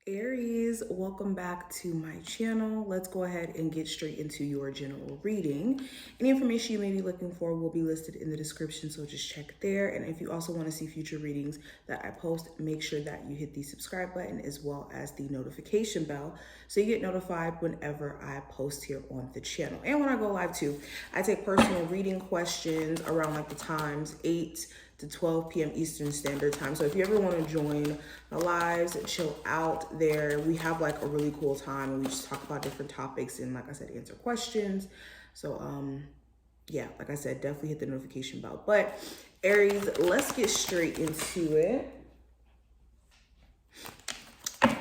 Aries, welcome back to my channel. Let's go ahead and get straight into your general reading. Any information you may be looking for will be listed in the description, so just check there. And if you also want to see future readings that I post, make sure that you hit the subscribe button as well as the notification bell so you get notified whenever I post here on the channel. And when I go live too, I take personal reading questions around like the times 8 to 12 p.m. Eastern Standard Time. So if you ever want to join the lives, chill out there, we have like a really cool time and we just talk about different topics and, like I said, answer questions. So yeah, like I said, definitely hit the notification bell. But Aries, let's get straight into it.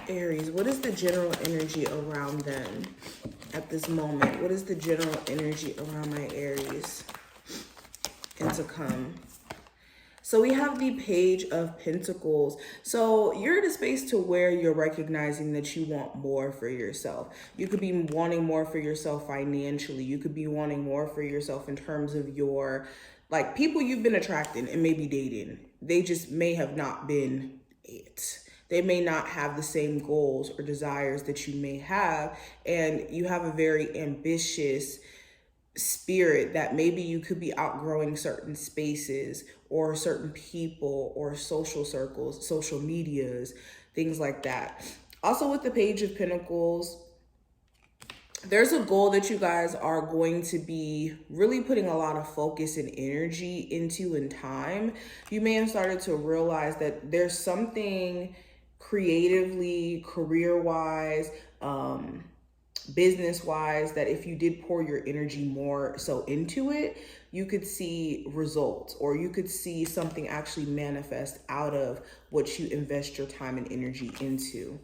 Aries, what is the general energy around them at this moment? What is the general energy around my Aries and to come? So we have the Page of Pentacles. So you're in a space to where you're recognizing that you want more for yourself. You could be wanting more for yourself financially. You could be wanting more for yourself in terms of your, like, people you've been attracting and maybe dating. They just may have not been it. They may not have the same goals or desires that you may have. And you have a very ambitious spirit that maybe you could be outgrowing certain spaces or certain people or social circles, social medias, things like that. Also with the Page of Pentacles, there's a goal that you guys are going to be really putting a lot of focus and energy into in time. You may have started to realize that there's something creatively, career-wise, business-wise, that if you did pour your energy more so into it, you could see results, or you could see something actually manifest out of what you invest your time and energy into,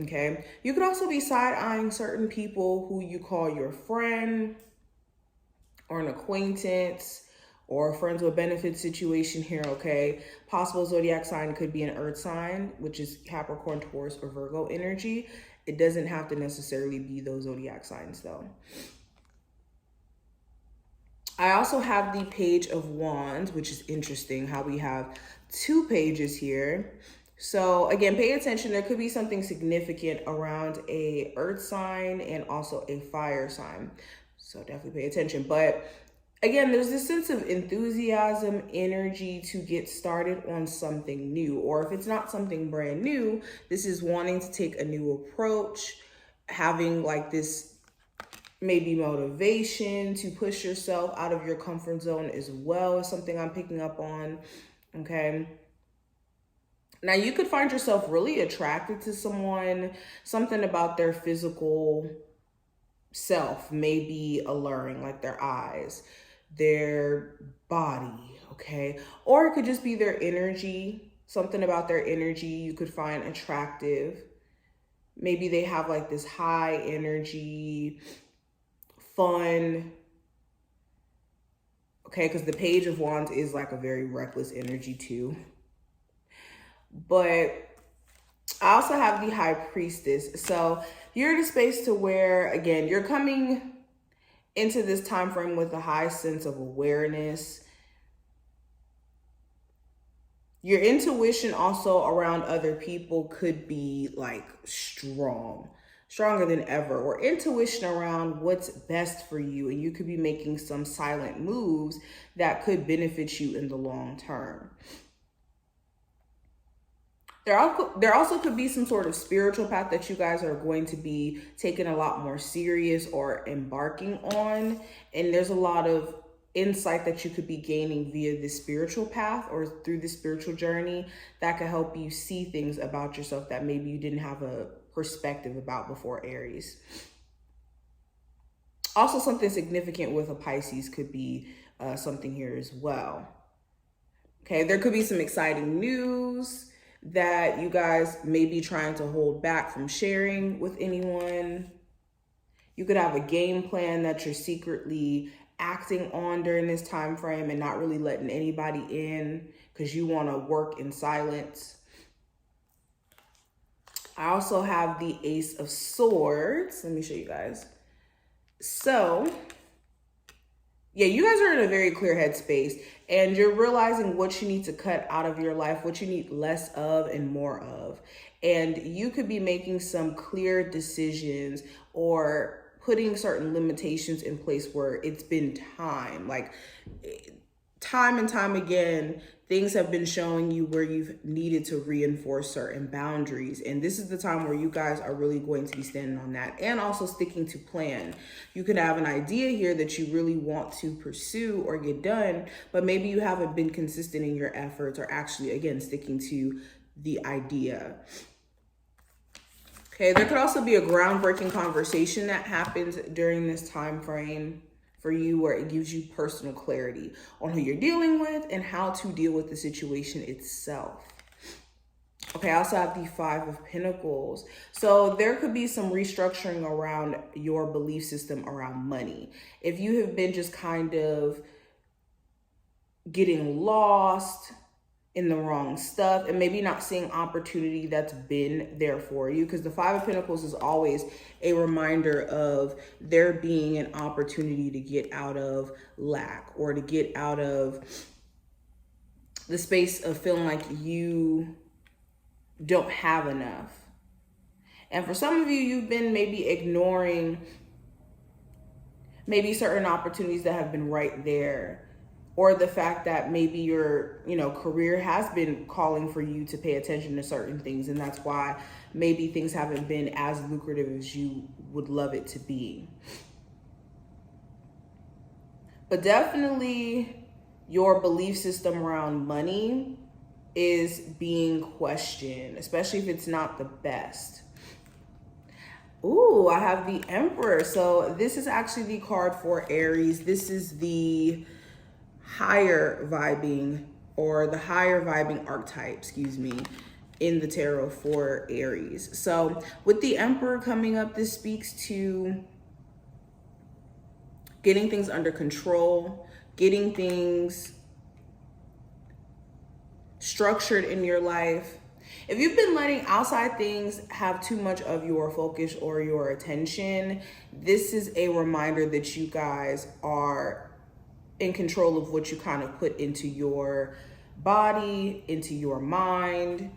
okay? You could also be side-eyeing certain people who you call your friend or an acquaintance or friends with benefit situation here, okay? Possible zodiac sign could be an earth sign, which is Capricorn, Taurus, or Virgo energy. It doesn't have to necessarily be those zodiac signs though. I also have the Page of Wands, which is interesting how we have two pages here. So again, pay attention. There could be something significant around a earth sign and also a fire sign. So definitely pay attention. But again, there's this sense of enthusiasm, energy to get started on something new. Or if it's not something brand new, this is wanting to take a new approach, having like this maybe motivation to push yourself out of your comfort zone as well is something I'm picking up on, okay? Now, you could find yourself really attracted to someone. Something about their physical self may be alluring, like their eyes, their body, okay? Or it could just be their energy. Something about their energy you could find attractive. Maybe they have like this high energy, fun, okay? Because the Page of Wands is like a very reckless energy too. But I also have the High Priestess. So you're in a space to where, again, you're coming into this time frame with a high sense of awareness. Your intuition also around other people could be like stronger than ever, or intuition around what's best for you. And you could be making some silent moves that could benefit you in the long term. There also could be some sort of spiritual path that you guys are going to be taking a lot more serious or embarking on. And there's a lot of insight that you could be gaining via this spiritual path or through this spiritual journey that could help you see things about yourself that maybe you didn't have a perspective about before, Aries. Also, something significant with a Pisces could be something here as well. Okay, there could be some exciting news that you guys may be trying to hold back from sharing with anyone. You could have a game plan that you're secretly acting on during this time frame and not really letting anybody in because you want to work in silence. I also have the Ace of Swords. Let me show you guys. So yeah, you guys are in a very clear headspace and you're realizing what you need to cut out of your life, what you need less of and more of. And you could be making some clear decisions or putting certain limitations in place where it's been time. Like time and time again, things have been showing you where you've needed to reinforce certain boundaries. And this is the time where you guys are really going to be standing on that and also sticking to plan. You could have an idea here that you really want to pursue or get done, but maybe you haven't been consistent in your efforts or actually, again, sticking to the idea. Okay, there could also be a groundbreaking conversation that happens during this time frame for you, where it gives you personal clarity on who you're dealing with and how to deal with the situation itself. Okay, I also have the 5 of Pentacles. So there could be some restructuring around your belief system around money. If you have been just kind of getting lost in the wrong stuff and maybe not seeing opportunity that's been there for you, because the 5 of Pentacles is always a reminder of there being an opportunity to get out of lack or to get out of the space of feeling like you don't have enough. And for some of you, you've been maybe ignoring maybe certain opportunities that have been right there, or the fact that maybe your, career has been calling for you to pay attention to certain things. And that's why maybe things haven't been as lucrative as you would love it to be. But definitely your belief system around money is being questioned, especially if it's not the best. Ooh, I have the Emperor. So this is actually the card for Aries. This is the higher vibing archetype, in the tarot for Aries. So with the Emperor coming up, this speaks to getting things under control, getting things structured in your life. If you've been letting outside things have too much of your focus or your attention, this is a reminder that you guys are in control of what you kind of put into your body, into your mind,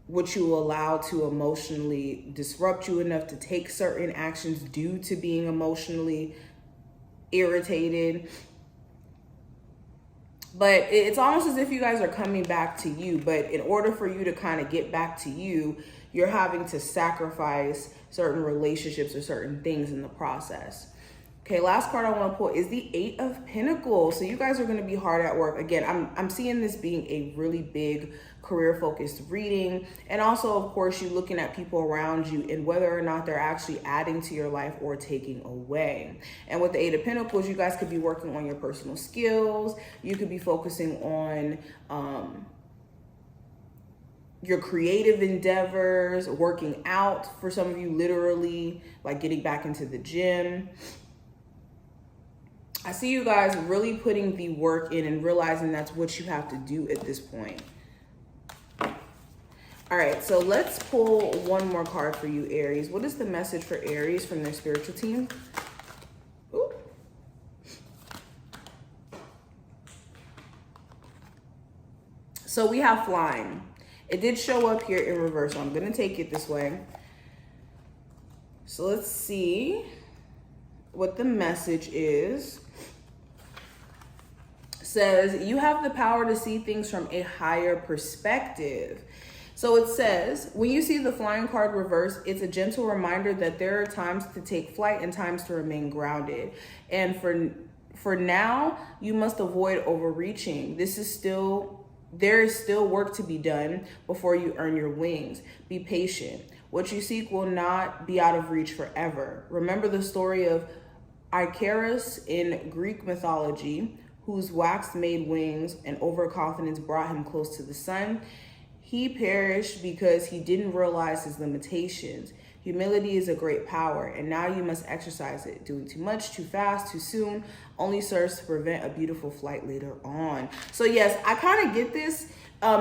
what you allow to emotionally disrupt you enough to take certain actions due to being emotionally irritated. But it's almost as if you guys are coming back to you. But in order for you to kind of get back to you, you're having to sacrifice certain relationships or certain things in the process. Okay, last card I want to pull is the 8 of Pentacles. So you guys are going to be hard at work. Again, I'm seeing this being a really big career-focused reading. And also, of course, you're looking at people around you and whether or not they're actually adding to your life or taking away. And with the 8 of Pentacles, you guys could be working on your personal skills. You could be focusing on your creative endeavors, working out for some of you, literally, like getting back into the gym. I see you guys really putting the work in and realizing that's what you have to do at this point. All right, so let's pull one more card for you, Aries. What is the message for Aries from their spiritual team? Ooh. So we have flying. It did show up here in reverse, so I'm going to take it this way. So let's see what the message is. Says you have the power to see things from a higher perspective. So it says, when you see the flying card reverse, it's a gentle reminder that there are times to take flight and times to remain grounded. And for now, you must avoid overreaching. There is still work to be done before you earn your wings. Be patient. What you seek will not be out of reach forever. Remember the story of Aries in Greek mythology, whose wax-made wings and overconfidence brought him close to the sun. He perished because he didn't realize his limitations. Humility is a great power, and now you must exercise it. Doing too much, too fast, too soon only serves to prevent a beautiful flight later on. So yes, I kind of get this.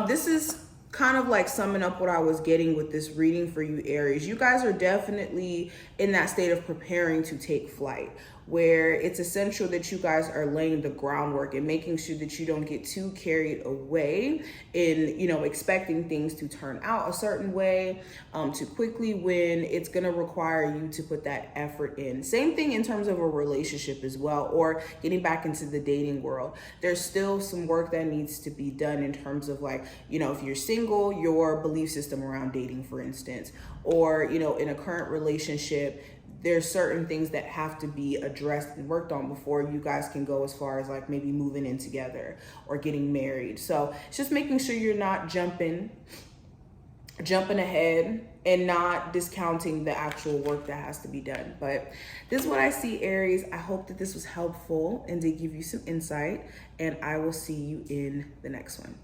This is kind of like summing up what I was getting with this reading for you, Aries. You guys are definitely in that state of preparing to take flight. where it's essential that you guys are laying the groundwork and making sure that you don't get too carried away in, you know, expecting things to turn out a certain way too quickly, when it's going to require you to put that effort in. Same thing in terms of a relationship as well, or getting back into the dating world. There's still some work that needs to be done in terms of, like, you know, if you're single, your belief system around dating, for instance, or, you know, in a current relationship, there's certain things that have to be addressed and worked on before you guys can go as far as, like, maybe moving in together or getting married. So it's just making sure you're not jumping ahead and not discounting the actual work that has to be done. But this is what I see, Aries. I hope that this was helpful and did give you some insight, and I will see you in the next one.